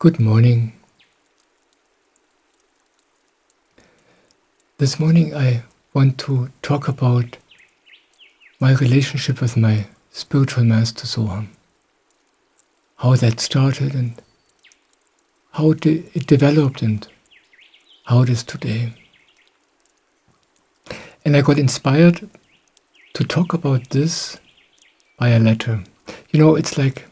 Good morning. This morning I want to talk about my relationship with my spiritual master Soham. How that started and how it developed and how it is today. And I got inspired to talk about this by a letter. You know, it's like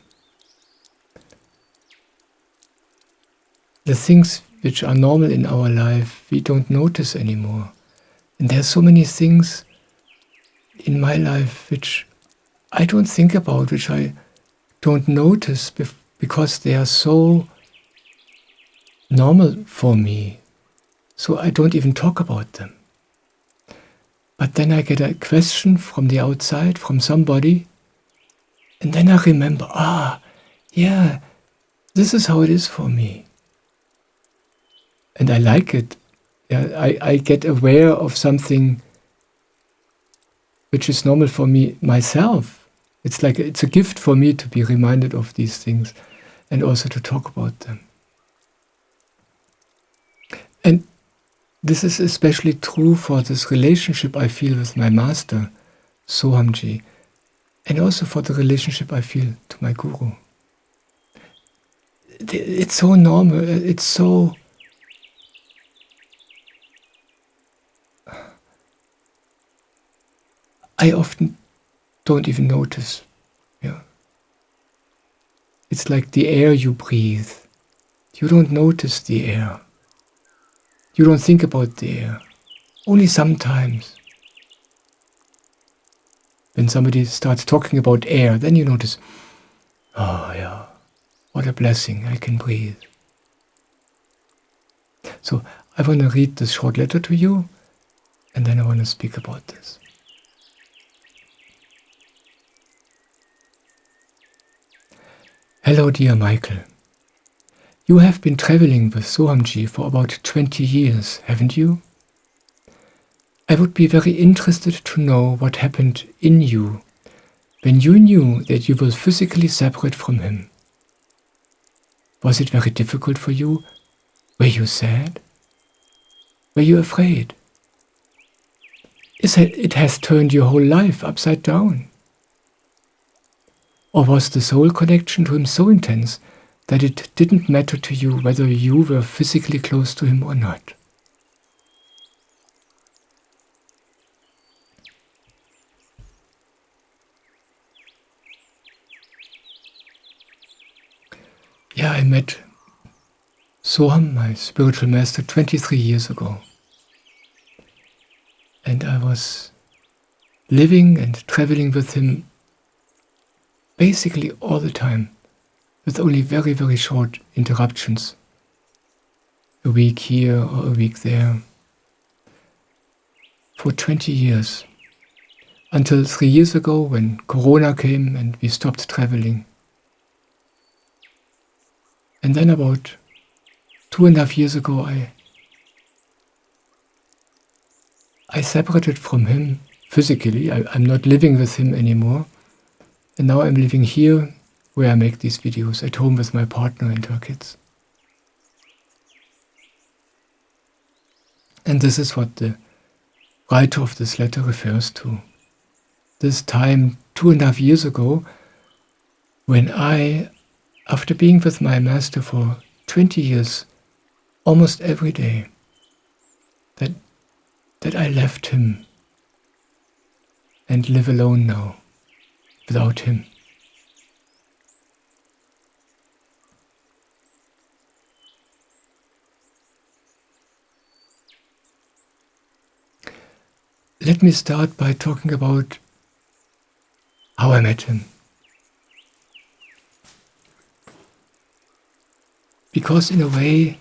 the things which are normal in our life, we don't notice anymore. And there's so many things in my life which I don't think about, which I don't notice because they are so normal for me. So I don't even talk about them. But then I get a question from the outside, from somebody, and then I remember, yeah, this is how it is for me. And I like it. Yeah, I get aware of something which is normal for me myself. It's like it's a gift for me to be reminded of these things and also to talk about them. And this is especially true for this relationship I feel with my master, Sohamji, and also for the relationship I feel to my guru. It's so normal, it's so I often don't even notice. Yeah. It's like the air you breathe. You don't notice the air. You don't think about the air. Only sometimes. When somebody starts talking about air, then you notice, oh yeah, what a blessing, I can breathe. So I want to read this short letter to you, and then I want to speak about this. Hello, dear Michael. You have been traveling with Sohamji for about 20 years, haven't you? I would be very interested to know what happened in you when you knew that you were physically separate from him. Was it very difficult for you? Were you sad? Were you afraid? It has turned your whole life upside down. Or was the soul connection to him so intense that it didn't matter to you whether you were physically close to him or not? Yeah, I met Soham, my spiritual master, 23 years ago. And I was living and traveling with him basically all the time, with only very, very short interruptions. A week here or a week there. For 20 years. Until 3 years ago when Corona came and we stopped traveling. And then about 2.5 years ago I separated from him physically. I'm not living with him anymore. And now I'm living here where I make these videos, at home with my partner and her kids. And this is what the writer of this letter refers to. This time 2.5 years ago, when I, after being with my master for 20 years, almost every day, that I left him and live alone now, without him. Let me start by talking about how I met him. Because in a way,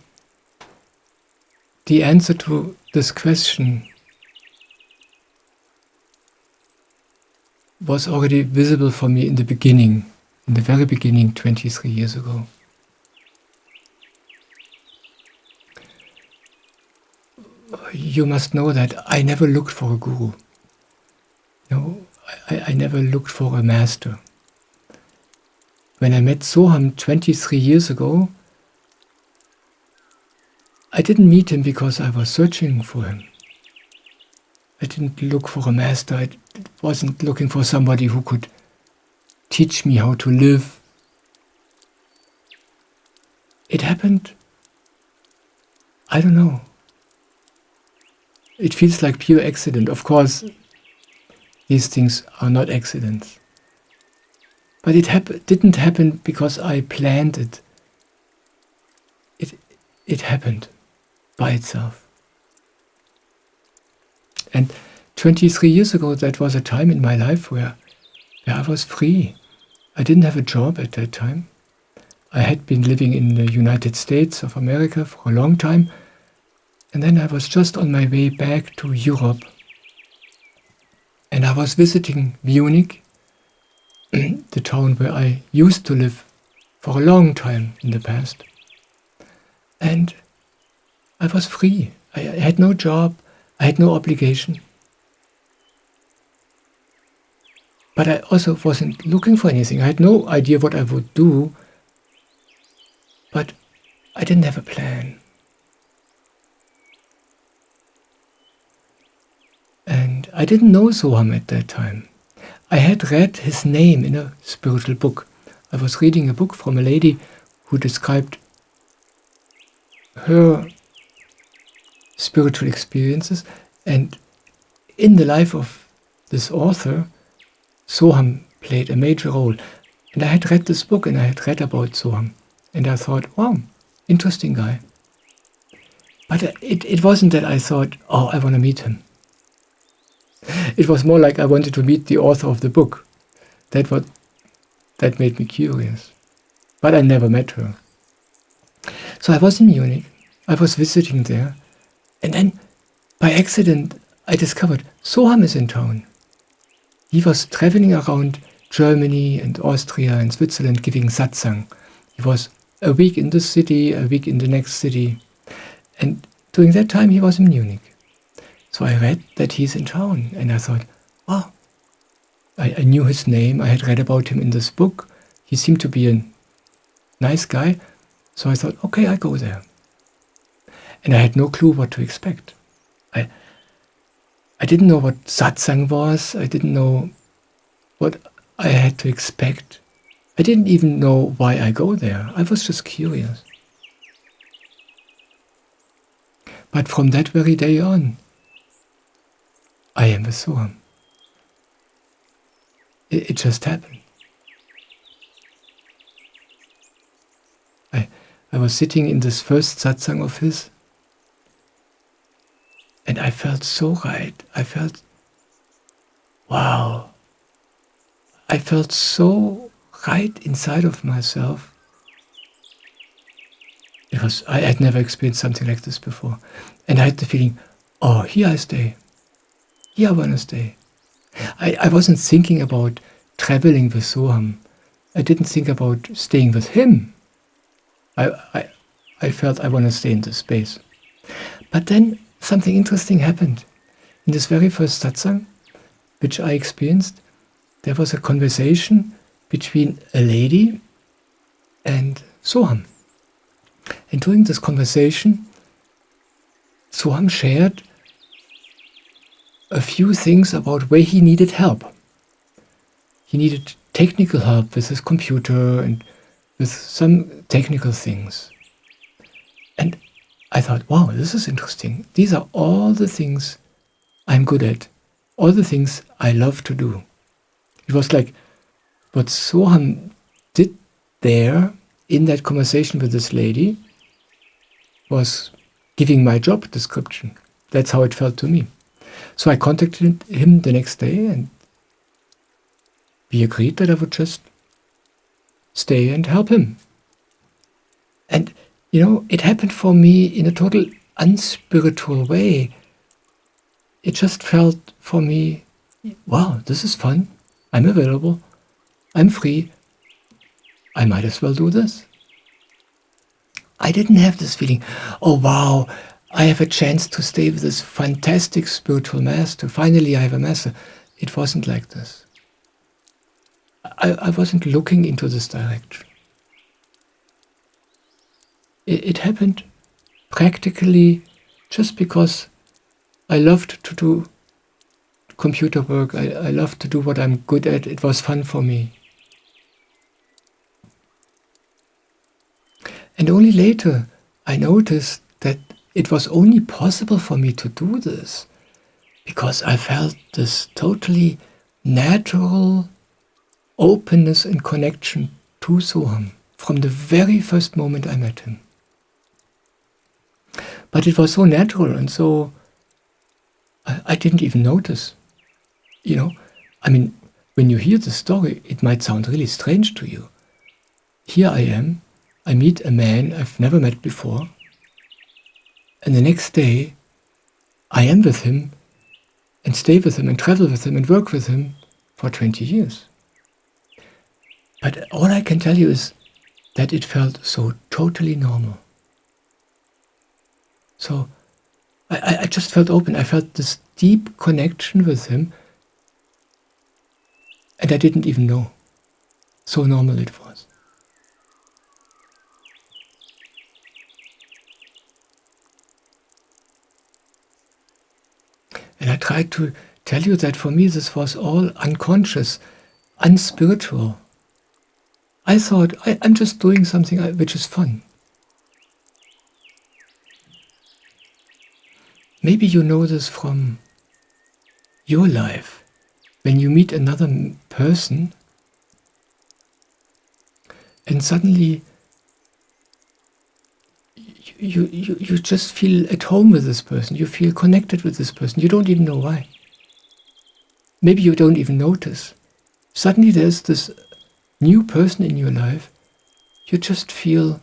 the answer to this question was already visible for me in the beginning, in the very beginning, 23 years ago. You must know that I never looked for a guru. No, I never looked for a master. When I met Soham 23 years ago, I didn't meet him because I was searching for him. I didn't look for a master. I wasn't looking for somebody who could teach me how to live. It happened, I don't know. It feels like pure accident. Of course, these things are not accidents. But it didn't happen because I planned it. It happened by itself. And 23 years ago, that was a time in my life where I was free. I didn't have a job at that time. I had been living in the United States of America for a long time. And then I was just on my way back to Europe. And I was visiting Munich, the town where I used to live for a long time in the past. And I was free. I had no job. I had no obligation. But I also wasn't looking for anything. I had no idea what I would do. But I didn't have a plan. And I didn't know Soham at that time. I had read his name in a spiritual book. I was reading a book from a lady who described her spiritual experiences, and in the life of this author, Soham played a major role. And I had read this book and I had read about Soham, and I thought, wow, interesting guy. But it wasn't that I thought, oh, I want to meet him. It was more like I wanted to meet the author of the book. That made me curious. But I never met her. So I was in Munich. I was visiting there. And then, by accident, I discovered Soham is in town. He was traveling around Germany and Austria and Switzerland giving satsang. He was a week in this city, a week in the next city. And during that time, he was in Munich. So I read that he's in town. And I thought, wow. I knew his name. I had read about him in this book. He seemed to be a nice guy. So I thought, okay, I go there. And I had no clue what to expect. I didn't know what satsang was. I didn't know what I had to expect. I didn't even know why I go there. I was just curious. But from that very day on, I am with Soham. It just happened. I was sitting in this first satsang of his, and I felt so right. I felt, wow. I felt so right inside of myself. I had never experienced something like this before. And I had the feeling, oh, here I stay. Here I want to stay. I wasn't thinking about traveling with Soham. I didn't think about staying with him. I felt I want to stay in this space. But then something interesting happened. In this very first satsang, which I experienced, there was a conversation between a lady and Soham. And during this conversation, Soham shared a few things about where he needed help. He needed technical help with his computer and with some technical things. And I thought, wow, this is interesting. These are all the things I'm good at, all the things I love to do. It was like what Soham did there in that conversation with this lady was giving my job description. That's how it felt to me. So I contacted him the next day and we agreed that I would just stay and help him. And, it happened for me in a total unspiritual way. It just felt for me, wow, this is fun. I'm available. I'm free. I might as well do this. I didn't have this feeling, oh wow, I have a chance to stay with this fantastic spiritual master. Finally, I have a master. It wasn't like this. I wasn't looking into this direction. It happened practically just because I loved to do computer work. I loved to do what I'm good at. It was fun for me. And only later I noticed that it was only possible for me to do this because I felt this totally natural openness and connection to Soham from the very first moment I met him. But it was so natural and so I didn't even notice. I mean, when you hear the story, it might sound really strange to you. Here I am, I meet a man I've never met before, and the next day I am with him and stay with him and travel with him and work with him for 20 years. But all I can tell you is that it felt so totally normal. So I just felt open. I felt this deep connection with him, and I didn't even know. So normal it was. And I tried to tell you that for me this was all unconscious, unspiritual. I thought, I'm just doing something which is fun. Maybe you know this from your life. When you meet another person and suddenly you just feel at home with this person. You feel connected with this person. You don't even know why. Maybe you don't even notice. Suddenly there's this new person in your life. You just feel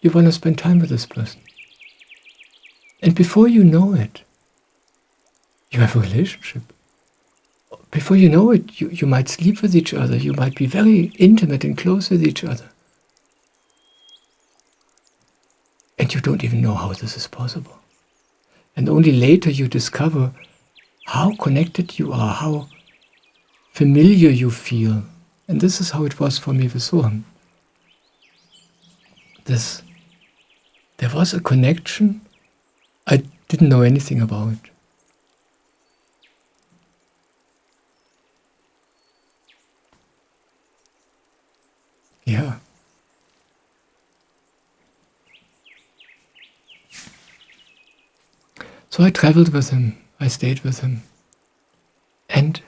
you want to spend time with this person. And before you know it, you have a relationship. Before you know it, you might sleep with each other. You might be very intimate and close with each other. And you don't even know how this is possible. And only later you discover how connected you are, how familiar you feel. And this is how it was for me with Soham. There was a connection I didn't know anything about. Yeah. So I traveled with him, I stayed with him, and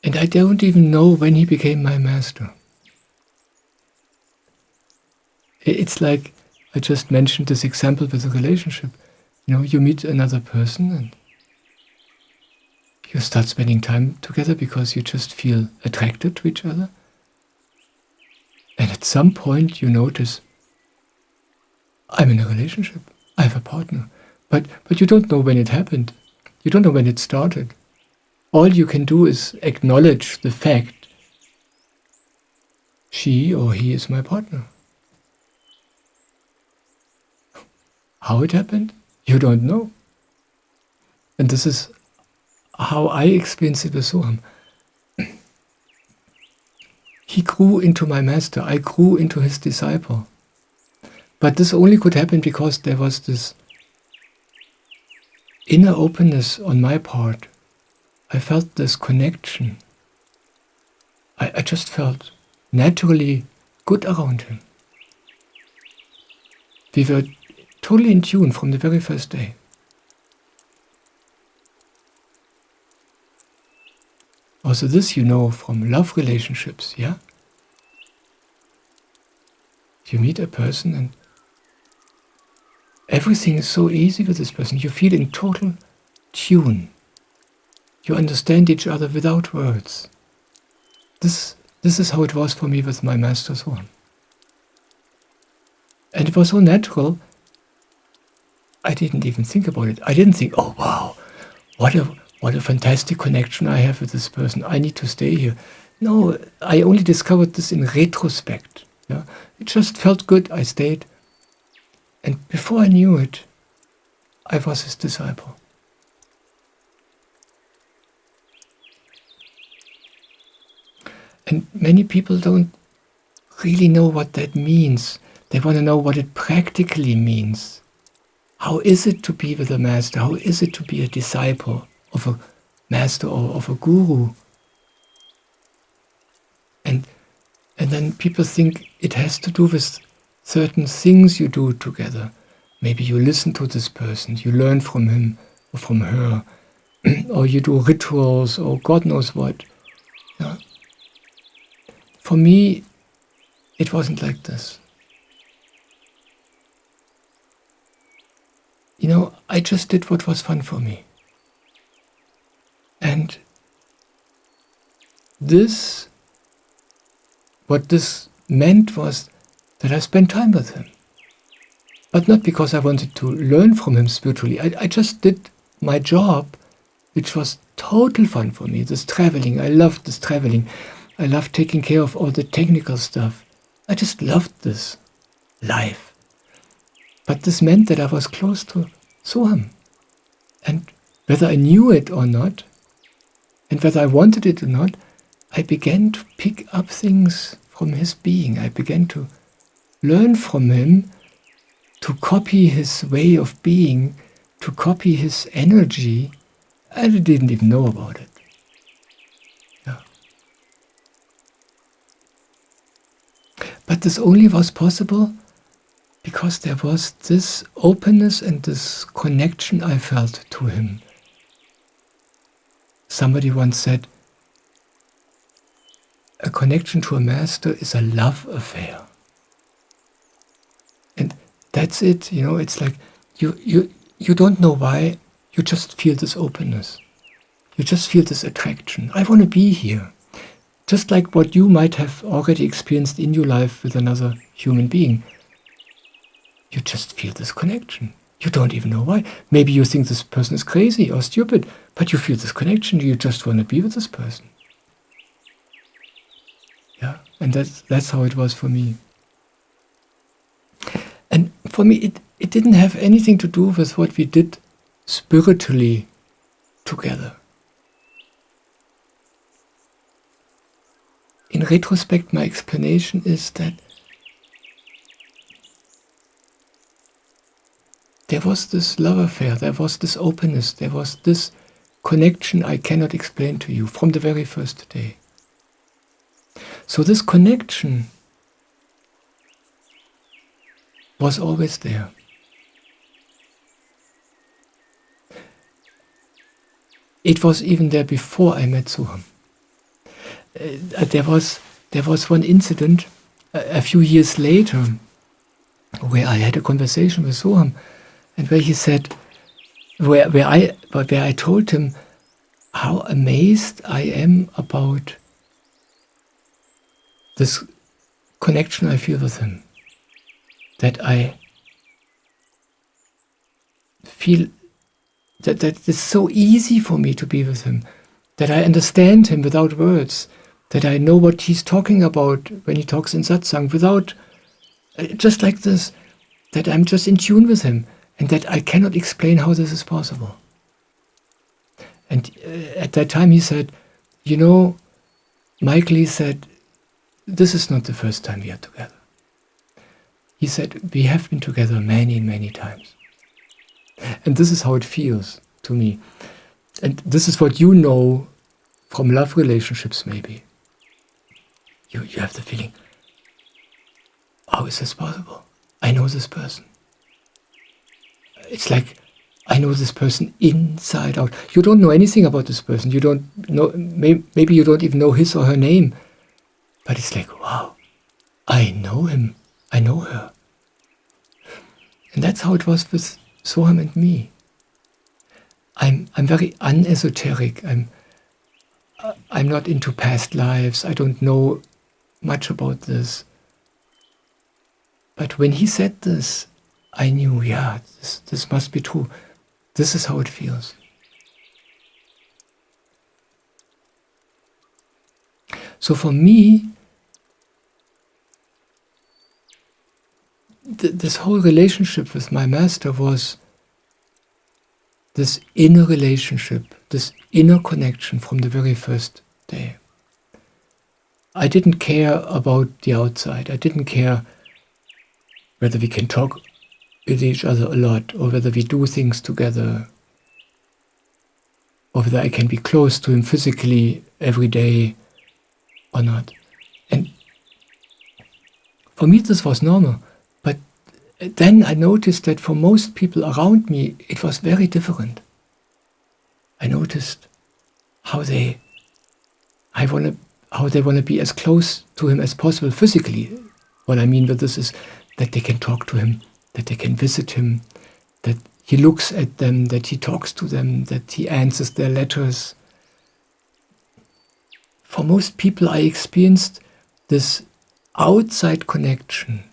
I don't even know when he became my master. It's like I just mentioned this example with a relationship. You meet another person and you start spending time together because you just feel attracted to each other. And at some point you notice, I'm in a relationship. I have a partner. But you don't know when it happened. You don't know when it started. All you can do is acknowledge the fact she or he is my partner. How it happened? You don't know. And this is how I experienced it with Soham. He grew into my master. I grew into his disciple. But this only could happen because there was this inner openness on my part. I felt this connection. I just felt naturally good around him. We were totally in tune from the very first day. Also this from love relationships, yeah? You meet a person and everything is so easy with this person. You feel in total tune. You understand each other without words. This is how it was for me with my master Soham. And it was so natural, I didn't even think about it. I didn't think, oh wow, what a fantastic connection I have with this person. I need to stay here. No, I only discovered this in retrospect. Yeah? It just felt good, I stayed. And before I knew it, I was his disciple. And many people don't really know what that means. They want to know what it practically means. How is it to be with a master? How is it to be a disciple of a master or of a guru? And then people think it has to do with certain things you do together. Maybe you listen to this person, you learn from him or from her, or you do rituals or God knows what. Yeah. For me, it wasn't like this. I just did what was fun for me. And what this meant was that I spent time with him. But not because I wanted to learn from him spiritually. I just did my job, which was total fun for me. This traveling, I loved this traveling. I loved taking care of all the technical stuff. I just loved this life. But this meant that I was close to Soham. And whether I knew it or not, and whether I wanted it or not, I began to pick up things from his being. I began to learn from him, to copy his way of being, to copy his energy. I didn't even know about it. Yeah. But this only was possible because there was this openness and this connection I felt to him. Somebody once said, a connection to a master is a love affair. And that's it, it's like you don't know why, you just feel this openness. You just feel this attraction. I want to be here. Just like what you might have already experienced in your life with another human being. You just feel this connection. You don't even know why. Maybe you think this person is crazy or stupid, but you feel this connection. You just want to be with this person. Yeah, and that's how it was for me. And for me, it didn't have anything to do with what we did spiritually together. In retrospect, my explanation is that there was this love affair, there was this openness, there was this connection I cannot explain to you from the very first day. So this connection was always there. It was even there before I met Soham. There was one incident a few years later where I had a conversation with Soham, and where he said, where I told him how amazed I am about this connection I feel with him. That I feel that it's so easy for me to be with him, that I understand him without words, that I know what he's talking about when he talks in satsang, without, just like this, that I'm just in tune with him, and that I cannot explain how this is possible. And at that time he said, Michael, he said, this is not the first time we are together. He said, we have been together many, many times. And this is how it feels to me. And this is what you know from love relationships, maybe. You have the feeling, how is this possible? I know this person. It's like, I know this person inside out. You don't know anything about this person. You don't know, maybe you don't even know his or her name. But it's like, wow, I know him. I know her. And that's how it was with Soham and me. I'm very unesoteric. I'm not into past lives. I don't know much about this. But when he said this, I knew, yeah, this must be true. This is how it feels. So for me, this whole relationship with my master was this inner relationship, this inner connection from the very first day. I didn't care about the outside. I didn't care whether we can talk with each other a lot, or whether we do things together, or whether I can be close to him physically every day or not. And for me this was normal. But then I noticed that for most people around me, it was very different. I noticed how they want to be as close to him as possible physically. What I mean by this is that they can talk to him, that they can visit him, that he looks at them, that he talks to them, that he answers their letters. For most people, I experienced this outside connection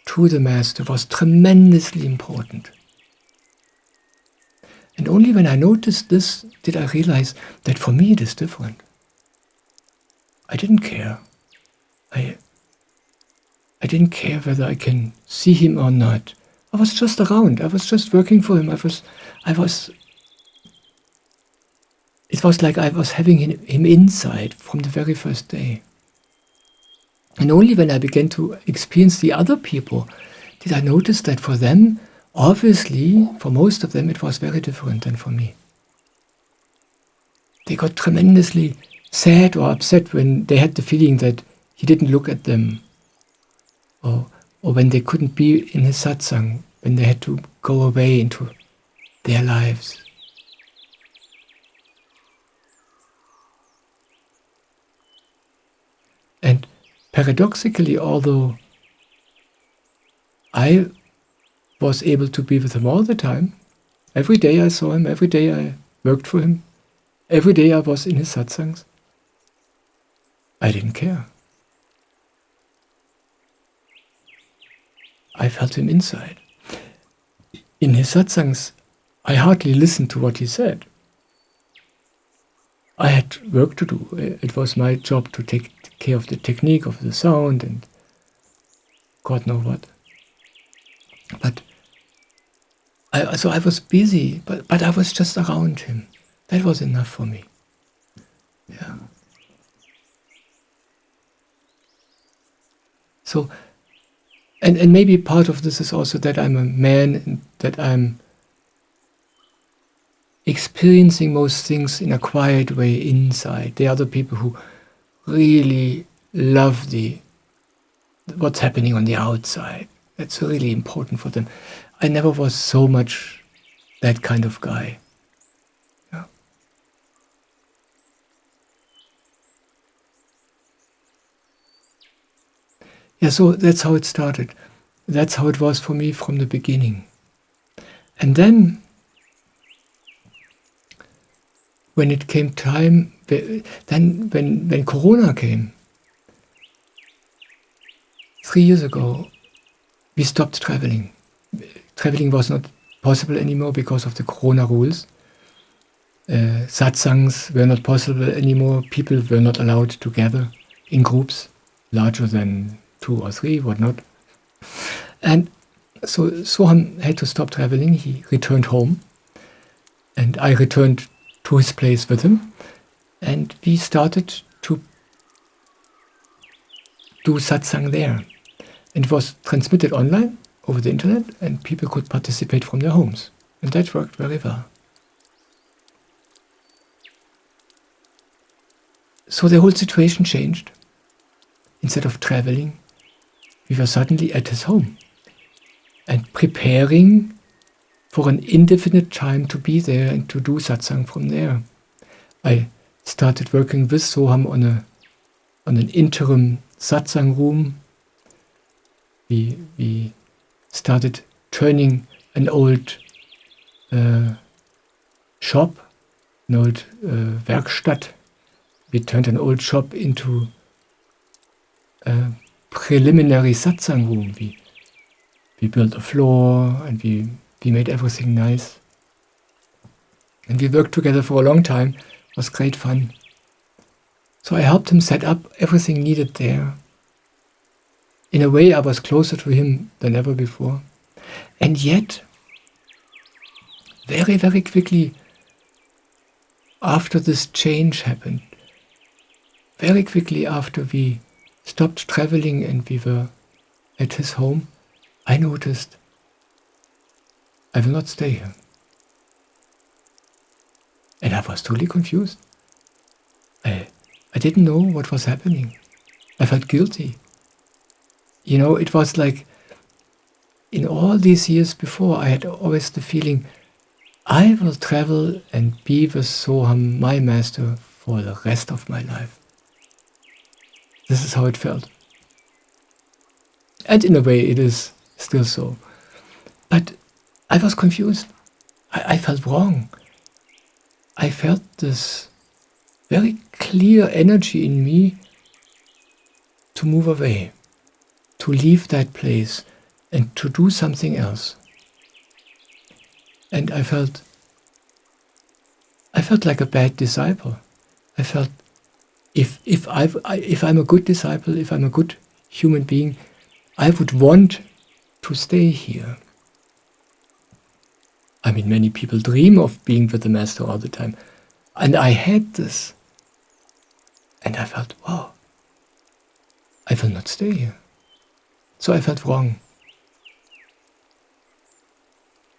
to the Master was tremendously important. And only when I noticed this did I realize that for me it is different. I didn't care. I didn't care whether I can see him or not. I was just around. I was just working for him. It was like I was having him inside from the very first day. And only when I began to experience the other people did I notice that for them, obviously, for most of them, it was very different than for me. They got tremendously sad or upset when they had the feeling that he didn't look at them, or when they couldn't be in his satsang, when they had to go away into their lives. And paradoxically, although I was able to be with him all the time, every day I saw him, every day I worked for him, every day I was in his satsangs, I didn't care. I felt him inside. In his satsangs, I hardly listened to what he said. I had work to do. It was my job to take care of the technique of the sound and God knows what. But I was busy, but I was just around him. That was enough for me. Yeah. So, and maybe part of this is also that I'm a man and that I'm experiencing most things in a quiet way inside. There are other people who really love what's happening on the outside. That's really important for them. I never was so much that kind of guy. Yeah. Yeah, so that's how it started. That's how it was for me from the beginning. And then, when it came time, then when Corona came, 3 years ago, we stopped traveling. Traveling was not possible anymore because of the Corona rules. Satsangs were not possible anymore. People were not allowed to gather in groups larger than 2 or 3, whatnot. And so Soham had to stop traveling. He returned home, and I returned to his place with him, and we started to do satsang there. And it was transmitted online over the internet, and people could participate from their homes. And that worked very well. So the whole situation changed. Instead of traveling, we were suddenly at his home and preparing for an indefinite time to be there and to do satsang from there. I started working with Soham on an interim satsang room. We started turning an old shop, an old Werkstatt. We turned an old shop into a preliminary satsang room. We built a floor and we made everything nice. And we worked together for a long time. It was great fun. So I helped him set up everything needed there. In a way, I was closer to him than ever before. And yet, very, very quickly, after this change happened, very quickly after we stopped traveling and we were at his home, I noticed, I will not stay here. And I was totally confused. I didn't know what was happening. I felt guilty. It was like, in all these years before, I had always the feeling, I will travel and be with Soham, my master, for the rest of my life. This is how it felt. And in a way, it is still so. But I was confused. I felt wrong. I felt this very clear energy in me to move away, to leave that place and to do something else. And I felt like a bad disciple. I felt if I'm a good disciple, if I'm a good human being, I would want to stay here. I mean, many people dream of being with the Master all the time. And I had this. And I felt, wow, I will not stay here. So I felt wrong.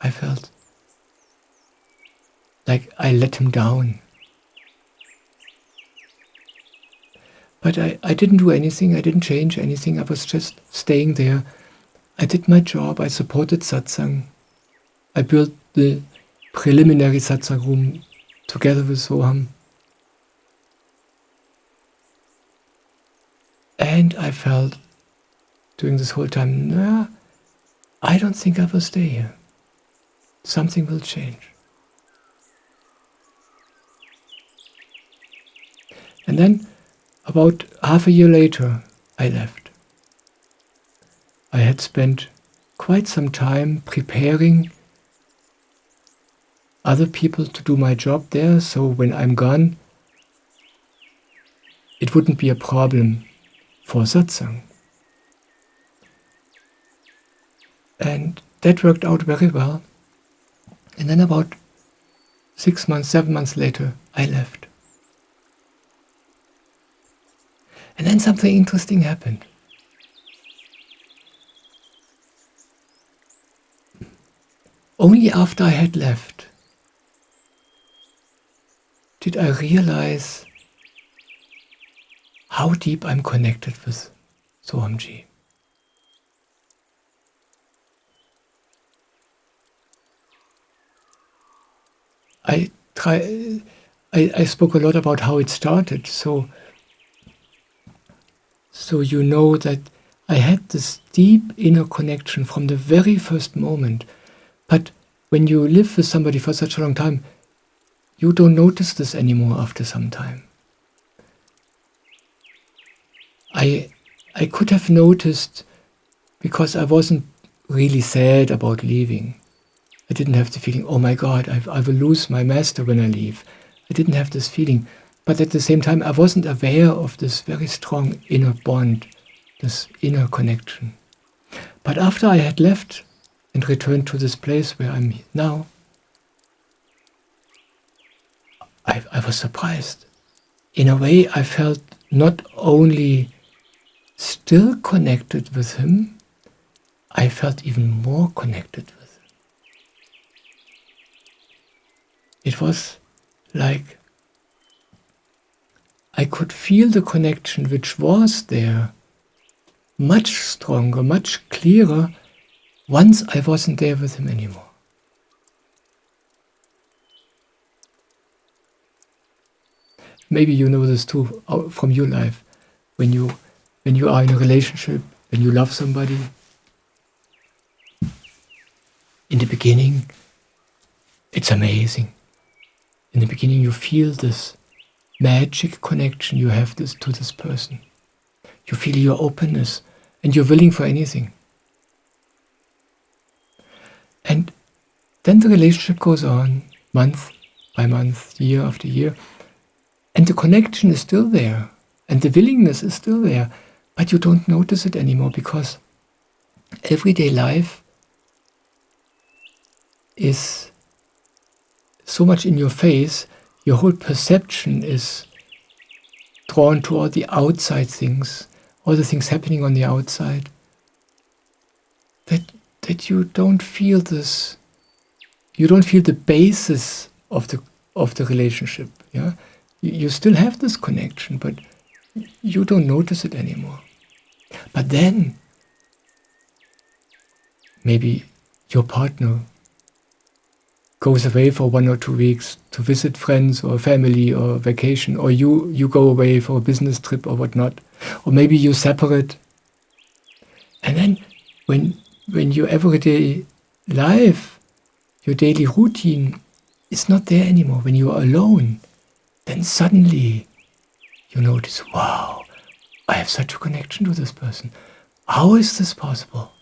I felt like I let him down. But I didn't do anything, I didn't change anything, I was just staying there. I did my job, I supported satsang. I built the preliminary satsang room together with Soham. And I felt during this whole time, nah, I don't think I will stay here. Something will change. And then, about half a year later, I left. I had spent quite some time preparing other people to do my job there, so when I'm gone, it wouldn't be a problem for satsang. And that worked out very well. And then about 6 months, 7 months later, I left. And then something interesting happened. Only after I had left did I realize how deep I'm connected with Sohamji. I spoke a lot about how it started, so you know that I had this deep inner connection from the very first moment. But when you live with somebody for such a long time, you don't notice this anymore after some time. I could have noticed because I wasn't really sad about leaving. I didn't have the feeling, oh my God, I will lose my master when I leave. I didn't have this feeling. But at the same time, I wasn't aware of this very strong inner bond, this inner connection. But after I had left and returned to this place where I'm now, I was surprised. In a way, I felt not only still connected with him, I felt even more connected with him. It was like I could feel the connection which was there much stronger, much clearer once I wasn't there with him anymore. Maybe you know this too from your life. When you are in a relationship, when you love somebody, in the beginning, it's amazing. In the beginning, you feel this magic connection you have to this person. You feel your openness and you're willing for anything. And then the relationship goes on, month by month, year after year, and the connection is still there, and the willingness is still there, but you don't notice it anymore because everyday life is so much in your face, your whole perception is drawn to all the outside things, all the things happening on the outside, that you don't feel this, you don't feel the basis of the relationship. Yeah, you still have this connection, but you don't notice it anymore. But then maybe your partner goes away for 1 or 2 weeks to visit friends or family or vacation, or you go away for a business trip or whatnot, or maybe you separate. And then when your everyday life, your daily routine is not there anymore, when you are alone, then suddenly you notice, wow, I have such a connection to this person. How is this possible?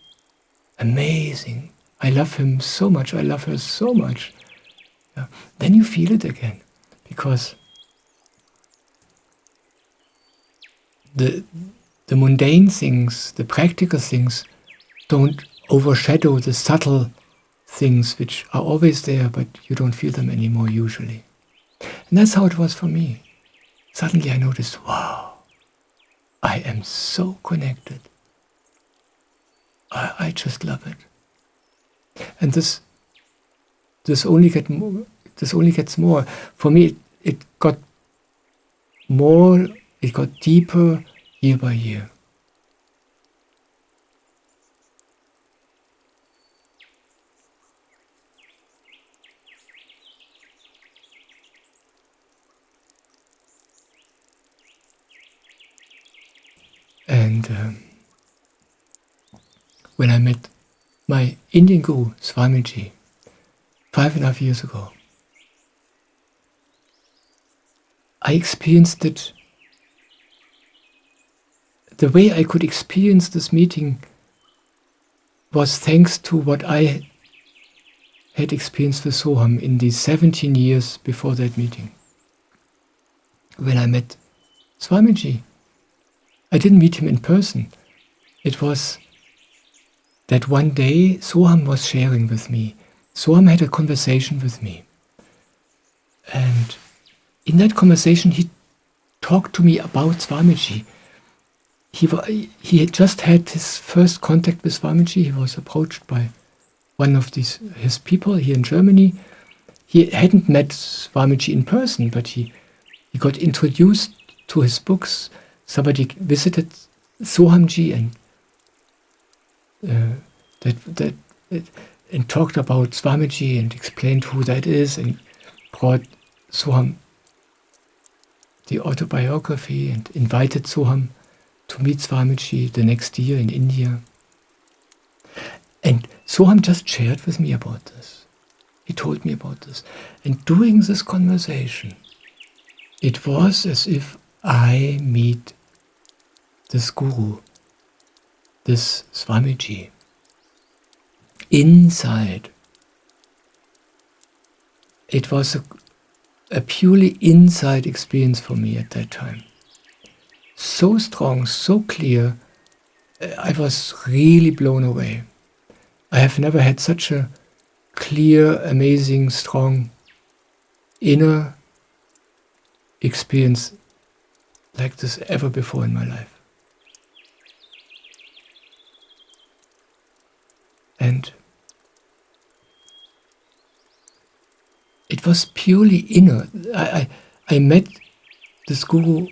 Amazing. I love him so much. I love her so much. Yeah. Then you feel it again, because the mundane things, the practical things, don't overshadow the subtle things which are always there, but you don't feel them anymore usually. And that's how it was for me. Suddenly I noticed, wow, I am so connected. I just love it. And this only gets more. For me, it got more, it got deeper year by year. And when I met my Indian guru, Swamiji, 5.5 years ago, I experienced it. The way I could experience this meeting was thanks to what I had experienced with Soham in the 17 years before that meeting. When I met Swamiji, I didn't meet him in person. It was that one day Soham was sharing with me. Soham had a conversation with me. And in that conversation, he talked to me about Swamiji. He had just had his first contact with Swamiji. He was approached by one of his people here in Germany. He hadn't met Swamiji in person, but he got introduced to his books. Somebody visited Sohamji and talked about Swamiji and explained who that is, and brought Soham the autobiography and invited Soham to meet Swamiji the next year in India. And Soham just shared with me about this. He told me about this. And during this conversation, it was as if I meet this guru, this Swamiji, inside. It was a purely inside experience for me at that time. So strong, so clear, I was really blown away. I have never had such a clear, amazing, strong inner experience like this ever before in my life. And it was purely inner. I met this guru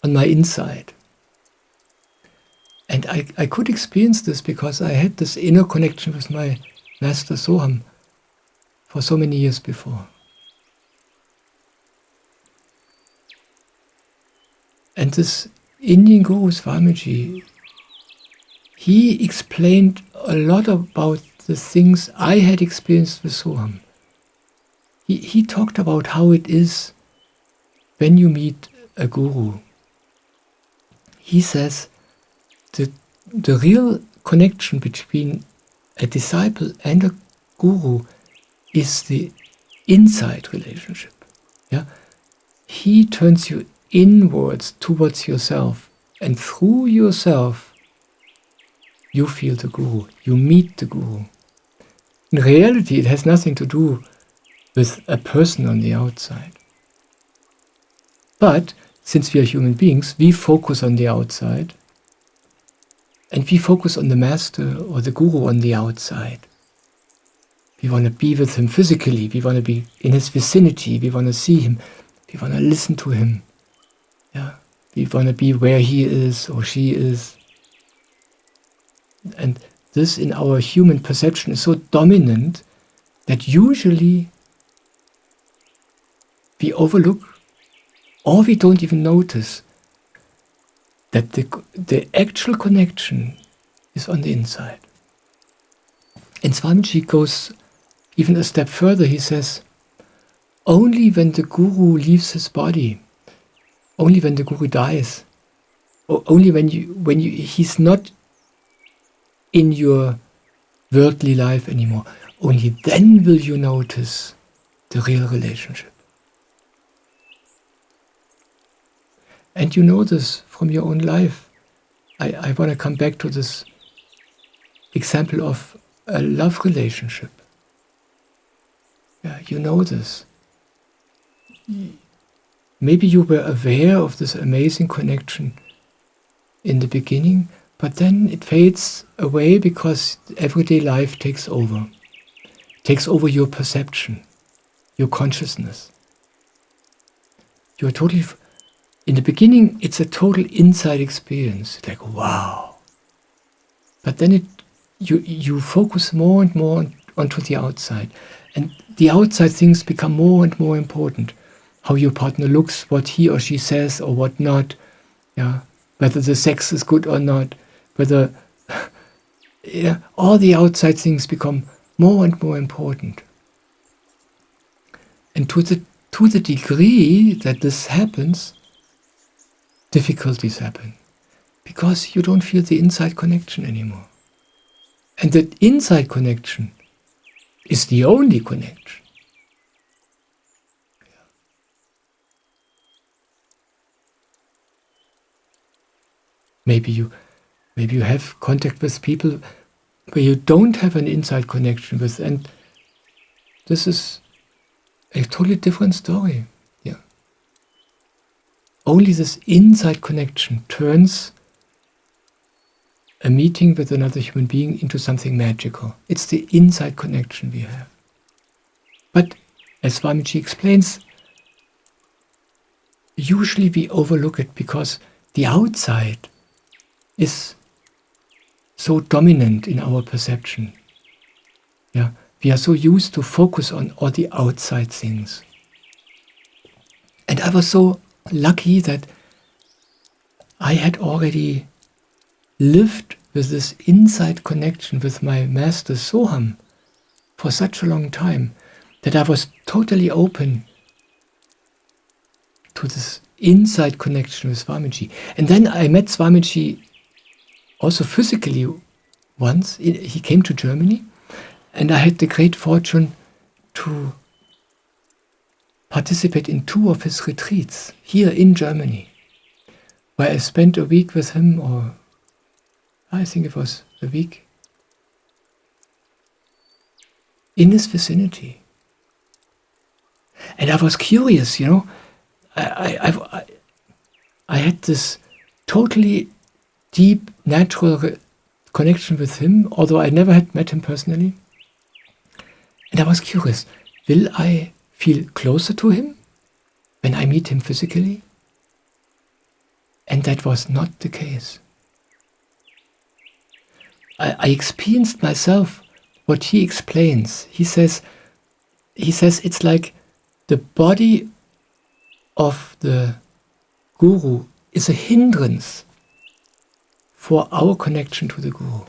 on my inside. And I could experience this because I had this inner connection with my master Soham for so many years before. And this Indian guru Swamiji, he explained a lot about the things I had experienced with Soham. He talked about how it is when you meet a guru. He says that the real connection between a disciple and a guru is the inside relationship. Yeah? He turns you inwards towards yourself, and through yourself you feel the guru, you meet the guru. In reality, it has nothing to do with a person on the outside. But since we are human beings, we focus on the outside, and we focus on the master or the guru on the outside. We want to be with him physically, we want to be in his vicinity, we want to see him, we want to listen to him. Yeah, we want to be where he is or she is. And this in our human perception is so dominant that usually we overlook or we don't even notice that the actual connection is on the inside. And Swamiji goes even a step further. He says, only when the guru leaves his body, only when the guru dies, or only when he's not in your worldly life anymore, only then will you notice the real relationship. And you know this from your own life. I want to come back to this example of a love relationship. Yeah, you know this. Maybe you were aware of this amazing connection in the beginning, but then it fades away because everyday life takes over. Takes over your perception, your consciousness. You're totally... In the beginning, it's a total inside experience. Like, wow. But then you focus more and more onto the outside. And the outside things become more and more important. How your partner looks, what he or she says or what not. Yeah, whether the sex is good or not. Whether all the outside things become more and more important. And to the degree that this happens, difficulties happen, because you don't feel the inside connection anymore. And that inside connection is the only connection. Maybe you have contact with people where you don't have an inside connection with, and this is a totally different story. Only this inside connection turns a meeting with another human being into something magical. It's the inside connection we have. But, as Swamiji explains, usually we overlook it because the outside is so dominant in our perception. Yeah, we are so used to focus on all the outside things. And I was so lucky that I had already lived with this inside connection with my master Soham for such a long time that I was totally open to this inside connection with Swamiji. And then I met Swamiji also physically once. He came to Germany, and I had the great fortune to participate in 2 of his retreats here in Germany, where I spent a week with him, or I think it was a week, in his vicinity. And I was curious, I had this totally deep, natural connection with him, although I never had met him personally. And I was curious, will I feel closer to him when I meet him physically? And that was not the case. I experienced myself what he explains. He says it's like the body of the guru is a hindrance for our connection to the guru.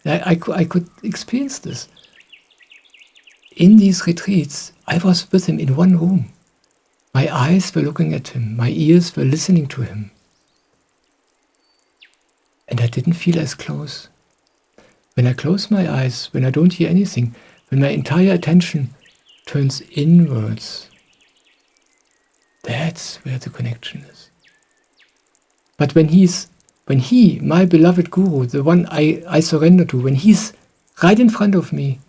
I could experience this. In these retreats, I was with him in one room. My eyes were looking at him. My ears were listening to him. And I didn't feel as close. When I close my eyes, when I don't hear anything, when my entire attention turns inwards, that's where the connection is. But when he, my beloved guru, the one I surrender to, when he's right in front of me,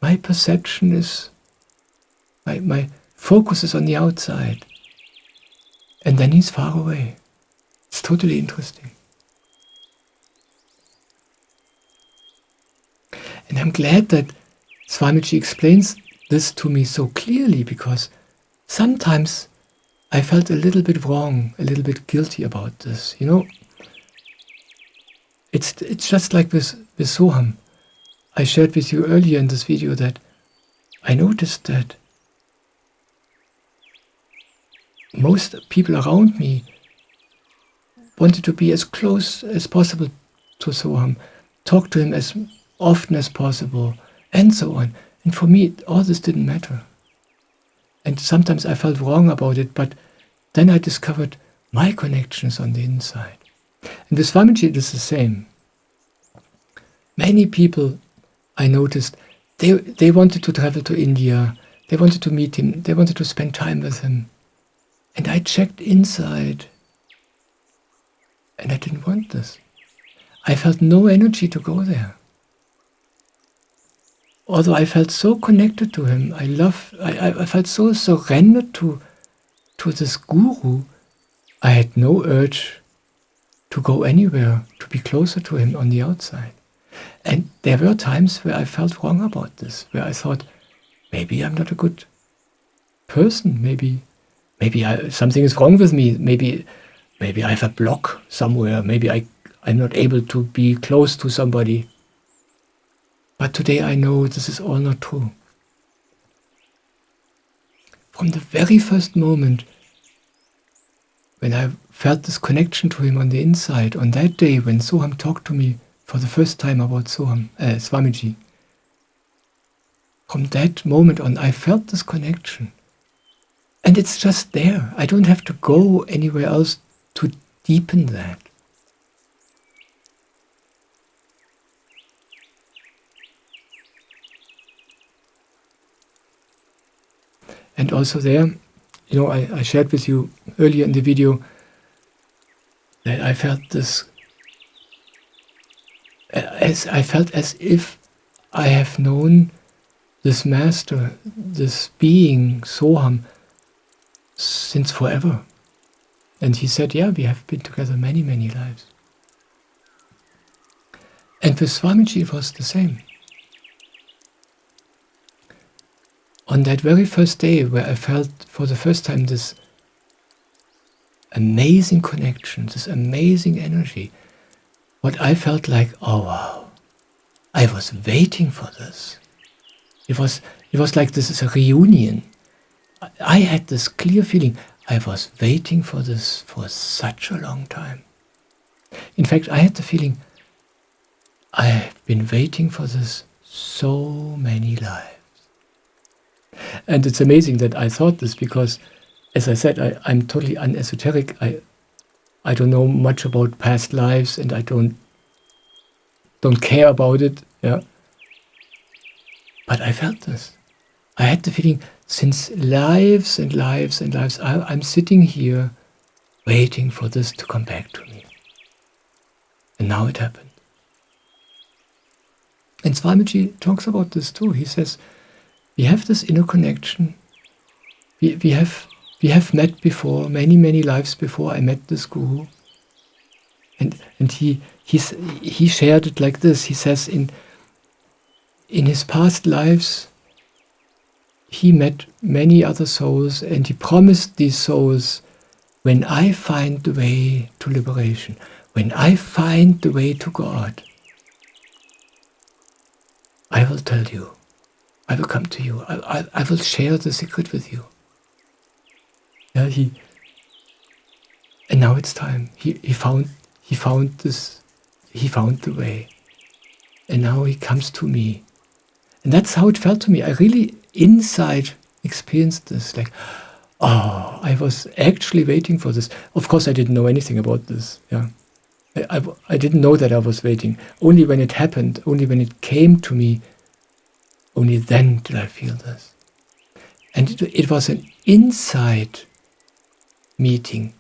my perception is, my focus is on the outside. and then he's far away. It's totally interesting. And I'm glad that Swamiji explains this to me so clearly, because sometimes I felt a little bit wrong, a little bit guilty about this. It's just like with Soham. I shared with you earlier in this video that I noticed that most people around me wanted to be as close as possible to Soham, talk to him as often as possible, and so on. And for me, all this didn't matter. And sometimes I felt wrong about it, but then I discovered my connections on the inside. And with Swamiji, it is the same. Many people I noticed, they wanted to travel to India, they wanted to meet him, they wanted to spend time with him. And I checked inside, and I didn't want this. I felt no energy to go there. Although I felt so connected to him, I felt so surrendered to this guru, I had no urge to go anywhere, to be closer to him on the outside. And there were times where I felt wrong about this, where I thought, maybe I'm not a good person, maybe something is wrong with me, maybe I have a block somewhere, maybe I'm not able to be close to somebody. But today I know this is all not true. From the very first moment when I felt this connection to him on the inside, on that day when Soham talked to me for the first time about Swamiji, from that moment on I felt this connection. And it's just there. I don't have to go anywhere else to deepen that. And also there, I shared with you earlier in the video that I felt this, I felt as if I have known this master, this being, Soham, since forever. And he said, yeah, we have been together many, many lives. And with Swamiji it was the same. On that very first day where I felt for the first time this amazing connection, this amazing energy, what I felt like, oh wow, I was waiting for this. It was like this is a reunion. I had this clear feeling, I was waiting for this for such a long time. In fact, I had the feeling, I have been waiting for this so many lives. And it's amazing that I thought this because, as I said, I'm totally unesoteric. I don't know much about past lives, and I don't care about it. Yeah. But I felt this. I had the feeling, since lives and lives and lives, I'm sitting here waiting for this to come back to me. And now it happened. And Swamiji talks about this too. He says, we have this inner connection. We have met before, many, many lives before I met this guru. And he shared it like this. He says in his past lives, he met many other souls, and he promised these souls, when I find the way to liberation, when I find the way to God, I will tell you. I will come to you. I will share the secret with you. Yeah, and now it's time. He found this. He found the way, and now he comes to me, and that's how it felt to me. I really inside experienced this. Like, oh, I was actually waiting for this. Of course, I didn't know anything about this. Yeah, I didn't know that I was waiting. Only when it happened, only when it came to me. Only then did I feel this. And it was an inside meeting,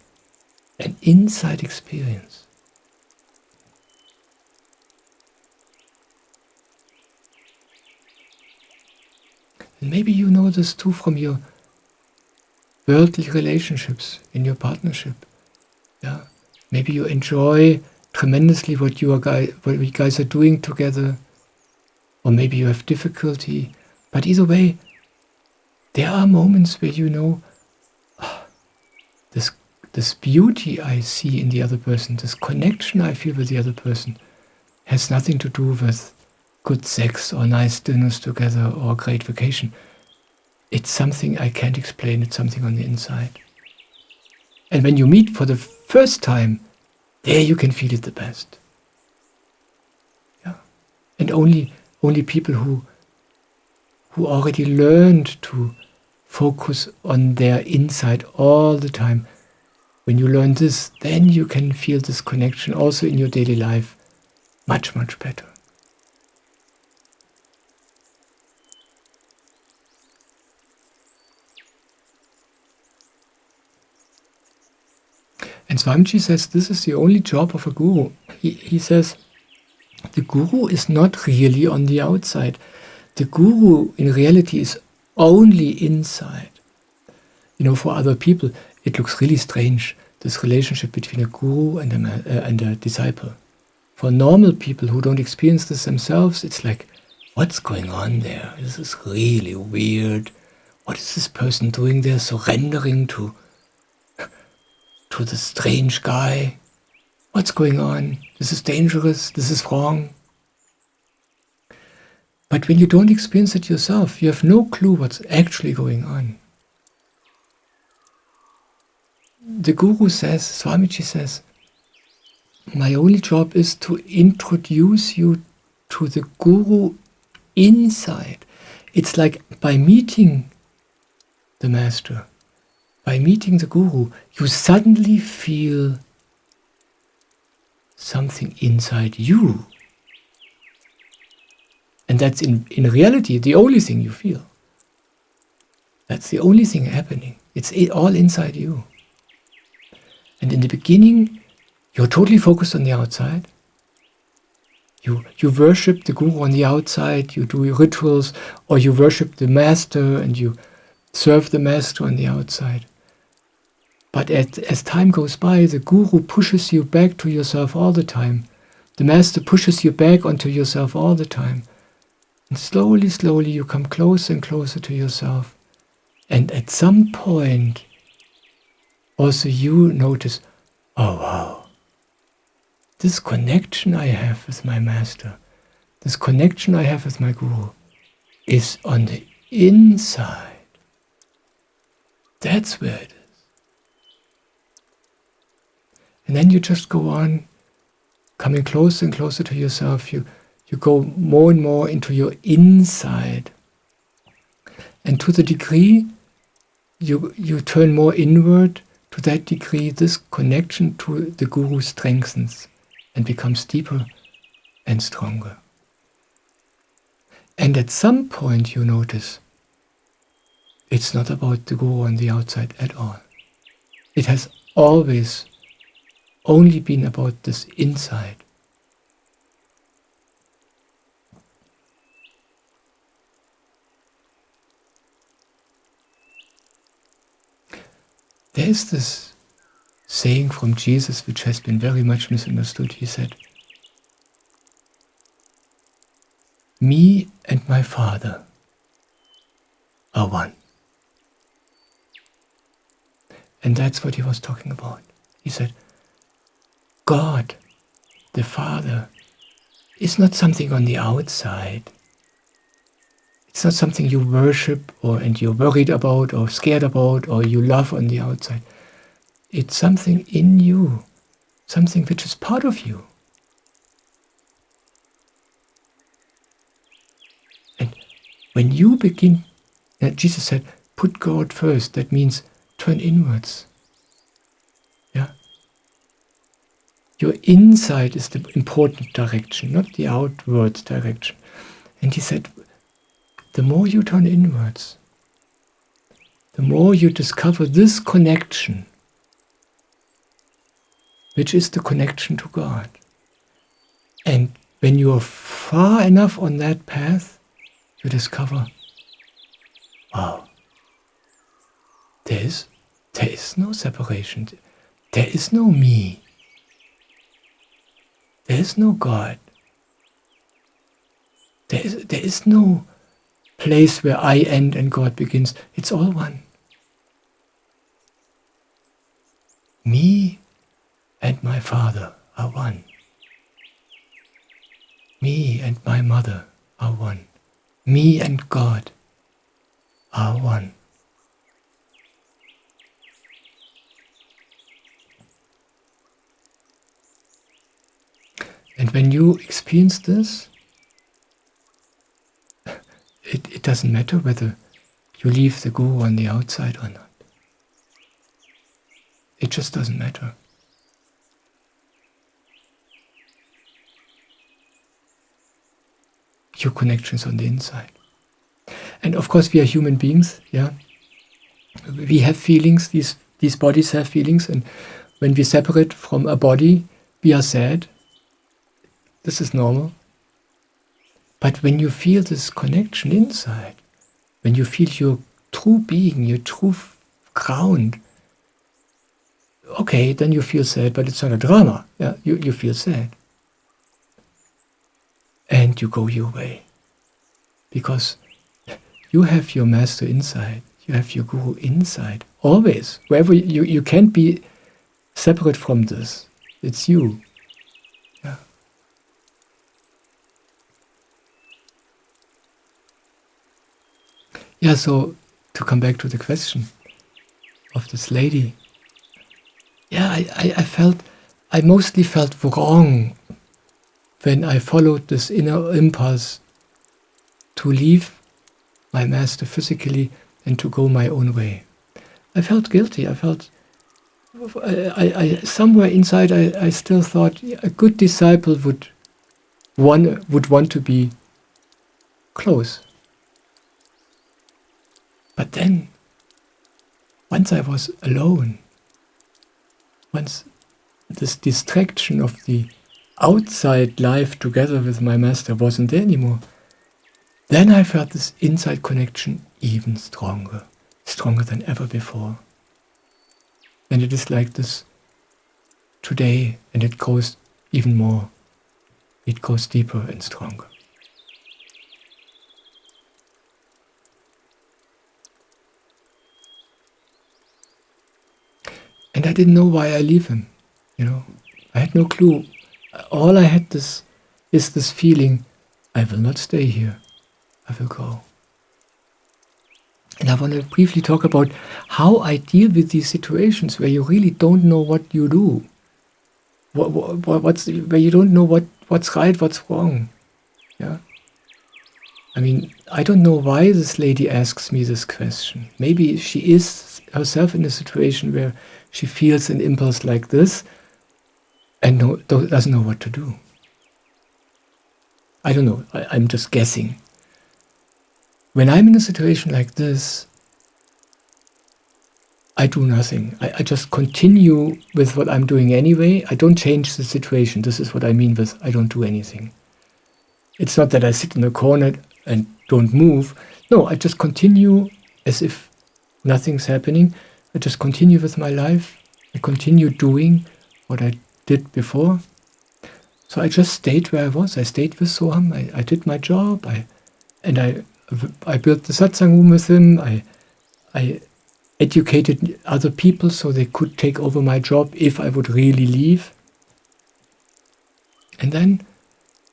an inside experience. And maybe you know this too from your worldly relationships in your partnership. Yeah, maybe you enjoy tremendously what you guys are doing together, or maybe you have difficulty. But either way, there are moments where you know, this beauty I see in the other person, this connection I feel with the other person, has nothing to do with good sex or nice dinners together or great vacation. It's something I can't explain. It's something on the inside. And when you meet for the first time, there you can feel it the best. Yeah. And only people who already learned to focus on their inside all the time, when you learn this, then you can feel this connection also in your daily life much, much better. And Swamiji says this is the only job of a guru. He says the guru is not really on the outside. The guru in reality is only inside. For other people, it looks really strange, this relationship between a guru and a disciple. For normal people who don't experience this themselves, it's like, what's going on there? This is really weird. What is this person doing there, surrendering to the strange guy? What's going on? This is dangerous. This is wrong. But when you don't experience it yourself, you have no clue what's actually going on. The guru says, Swamiji says, my only job is to introduce you to the guru inside. It's like by meeting the master, by meeting the guru, you suddenly feel something inside you. And that's in reality the only thing you feel. That's the only thing happening. It's all inside you. And in the beginning, you're totally focused on the outside. You worship the guru on the outside, you do your rituals, or you worship the master and you serve the master on the outside. But as time goes by, the guru pushes you back to yourself all the time. The master pushes you back onto yourself all the time. And slowly, slowly you come closer and closer to yourself. And at some point, also you notice, oh wow, this connection I have with my master, this connection I have with my guru, is on the inside. That's where it is. And then you just go on, coming closer and closer to yourself. You go more and more into your inside. And to the degree you turn more inward, to that degree this connection to the guru strengthens and becomes deeper and stronger. And at some point you notice it's not about the guru on the outside at all. It has always only been about this inside. There is this saying from Jesus which has been very much misunderstood. He said, "Me and my Father are one." And that's what he was talking about. He said, God, the Father, is not something on the outside. It's not something you worship and you're worried about or scared about or you love on the outside. It's something in you, something which is part of you. And when you begin, Jesus said, put God first. That means turn inwards. Yeah? Your inside is the important direction, not the outward direction. And he said, the more you turn inwards, the more you discover this connection, which is the connection to God. And when you are far enough on that path, you discover, wow, there's There is no separation. There is no me. There is no God. There is no place where I end and God begins. It's all one. Me and my father are one. Me and my mother are one. Me and God are one. And when you experience this, it doesn't matter whether you leave the guru on the outside or not. It just doesn't matter. Your connection's on the inside. And of course we are human beings, yeah. We have feelings, these bodies have feelings, and when we separate from a body, we are sad. This is normal. But when you feel this connection inside, when you feel your true being, your true ground, okay, then you feel sad, but it's not a drama. Yeah, you feel sad. And you go your way. Because you have your master inside, you have your guru inside, always. Wherever you can't be separate from this. It's you. Yeah. Yeah, so to come back to the question of this lady, yeah, I mostly felt wrong when I followed this inner impulse to leave my master physically and to go my own way. I felt guilty. I felt, somewhere inside, I still thought a good disciple would want to be close. But then, once I was alone, once this distraction of the outside life together with my master wasn't there anymore, then I felt this inside connection even stronger than ever before. And it is like this today, and it goes even more. It goes deeper and stronger. And I didn't know why I leave him, I had no clue. All I had is this feeling, I will not stay here, I will go. And I want to briefly talk about how I deal with these situations where you really don't know what you do. Where you don't know what's right, what's wrong. Yeah. I mean, I don't know why this lady asks me this question. Maybe she is herself in a situation where she feels an impulse like this and doesn't know what to do. I don't know. I'm just guessing. When I'm in a situation like this, I do nothing. I just continue with what I'm doing anyway. I don't change the situation. This is what I mean with I don't do anything. It's not that I sit in a corner and don't move. No, I just continue as if nothing's happening. I just continue with my life. I continue doing what I did before. So I just stayed where I was. I stayed with Soham. I did my job. I built the satsang room with him. I educated other people so they could take over my job if I would really leave. And then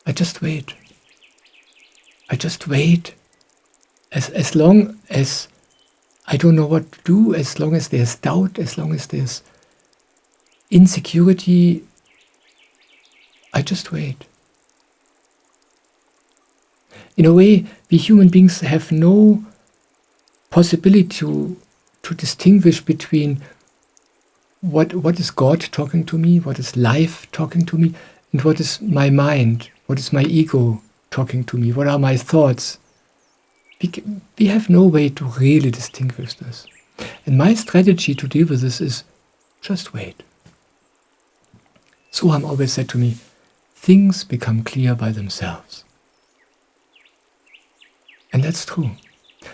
I just wait. I just wait. As long as I don't know what to do, as long as there's doubt, as long as there's insecurity, I just wait. In a way, we human beings have no possibility to distinguish between what is God talking to me, what is life talking to me, and what is my mind, what is my ego talking to me, what are my thoughts. We have no way to really distinguish this. And my strategy to deal with this is just wait. Soham always said to me, things become clear by themselves. And that's true.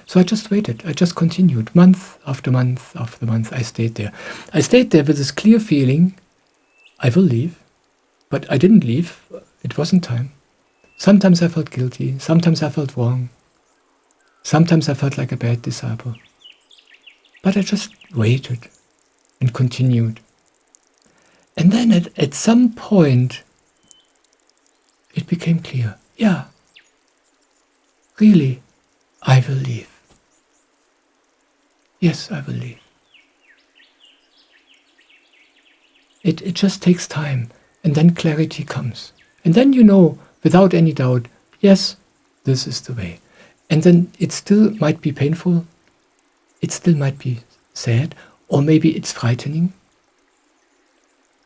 So I just waited. I just continued. Month after month after month, I stayed there. I stayed there with this clear feeling, I will leave. But I didn't leave. It wasn't time. Sometimes I felt guilty. Sometimes I felt wrong. Sometimes I felt like a bad disciple. But I just waited and continued. And then at some point, it became clear. Yeah, really, I will leave. Yes, I will leave. It just takes time. And then clarity comes. And then you know, without any doubt, yes, this is the way. And then it still might be painful. It still might be sad. Or maybe it's frightening.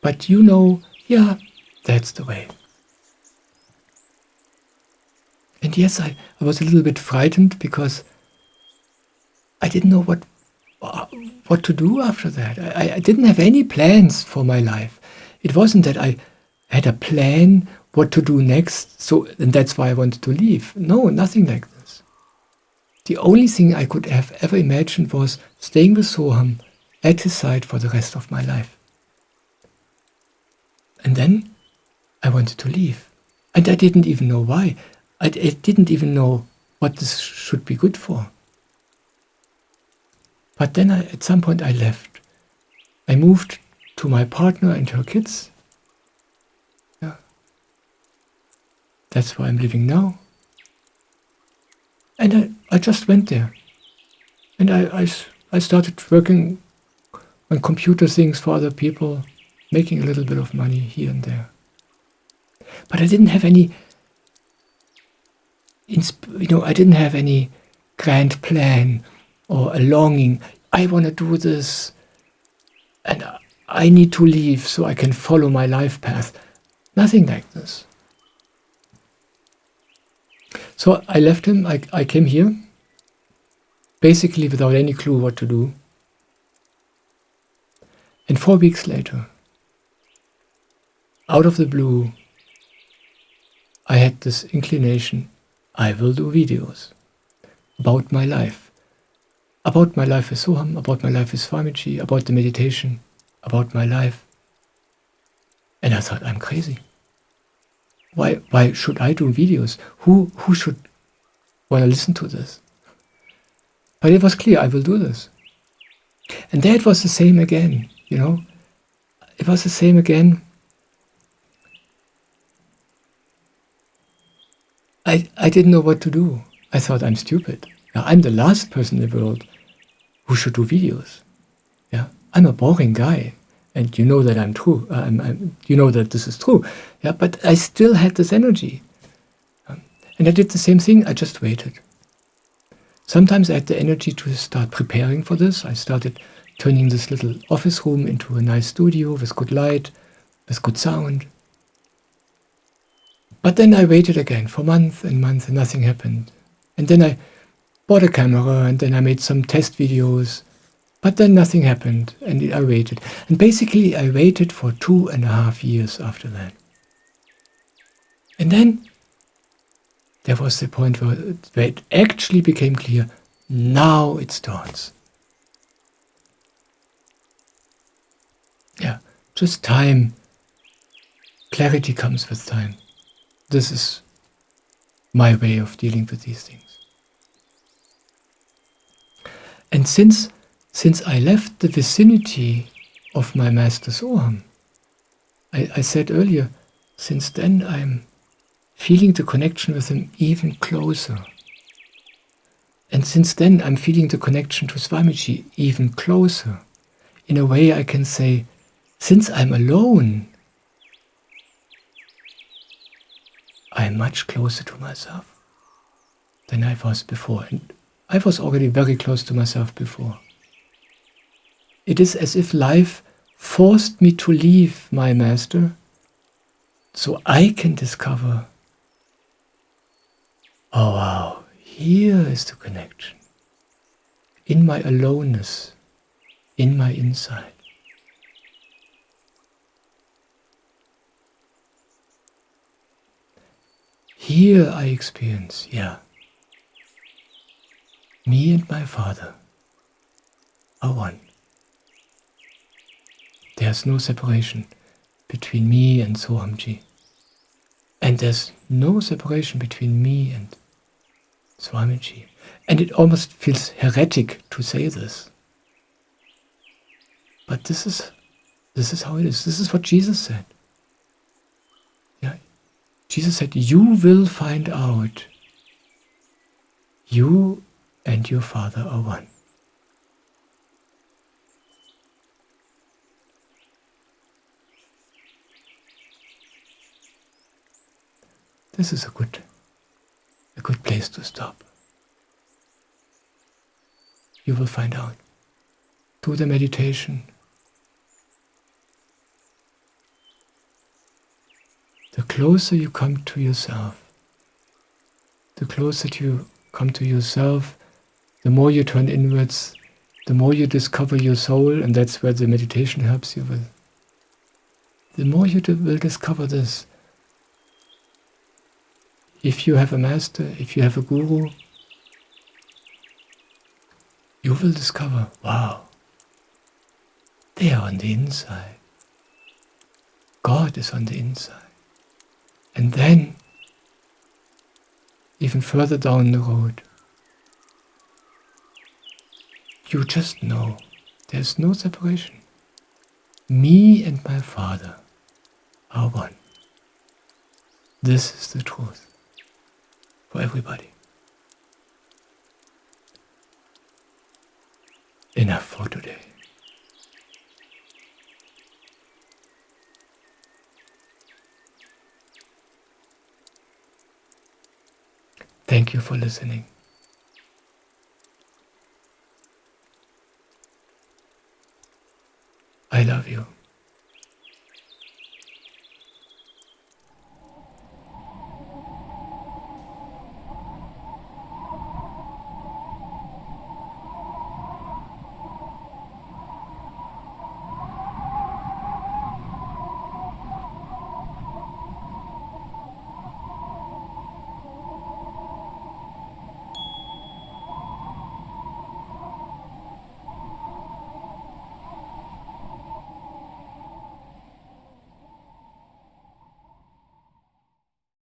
But you know, yeah, that's the way. And yes, I was a little bit frightened because I didn't know what to do after that. I didn't have any plans for my life. It wasn't that I had a plan what to do next, and that's why I wanted to leave. No, nothing like this. The only thing I could have ever imagined was staying with Soham at his side for the rest of my life. And then I wanted to leave. And I didn't even know why. I didn't even know what this should be good for. But then at some point I left. I moved to my partner and her kids. Yeah. That's where I'm living now. And I just went there. And I started working on computer things for other people, making a little bit of money here and there. But I didn't have any, I didn't have any grand plan or a longing. I want to do this, and I need to leave so I can follow my life path. Nothing like this. So I left him. I came here, basically without any clue what to do. And 4 weeks later, out of the blue, I had this inclination. I will do videos about my life. About my life with Soham, about my life with Swamiji, about the meditation, about my life. And I thought, I'm crazy. Why should I do videos? Who should want to listen to this? But it was clear, I will do this. And there it was the same again, It was the same again. I didn't know what to do. I thought, I'm stupid. Now, I'm the last person in the world who should do videos. Yeah, I'm a boring guy, and you know that I'm true. You know that this is true. Yeah, but I still had this energy, and I did the same thing. I just waited. Sometimes I had the energy to start preparing for this. I started turning this little office room into a nice studio with good light, with good sound. But then I waited again for months and months, and nothing happened. And then I bought a camera, and then I made some test videos, but then nothing happened, and I waited. And basically I waited for 2.5 years after that. And then there was the point where it actually became clear, now it starts. Yeah, just time. Clarity comes with time. This is my way of dealing with these things. And since I left the vicinity of my master Soham, I said earlier, since then I'm feeling the connection with him even closer. And since then I'm feeling the connection to Swamiji even closer. In a way I can say, since I'm alone, I'm much closer to myself than I was before. And I was already very close to myself before. It is as if life forced me to leave my master so I can discover, oh wow, here is the connection. In my aloneness, in my inside. Here I experience, yeah. Me and my Father are one. There's no separation between me and Sohamji. And there's no separation between me and Swamiji. And it almost feels heretic to say this. But this is how it is. This is what Jesus said. Yeah. Jesus said, you will find out you and your Father are one. This is a good place to stop. You will find out. Do the meditation. The closer you come to yourself, the closer you come to yourself, the more you turn inwards, the more you discover your soul, and that's where the meditation helps you with. The more you will discover this. If you have a master, if you have a guru, you will discover, wow, they are on the inside. God is on the inside. And then, even further down the road, you just know there's no separation. Me and my Father are one. This is the truth for everybody. Enough for today. Thank you for listening. I love you.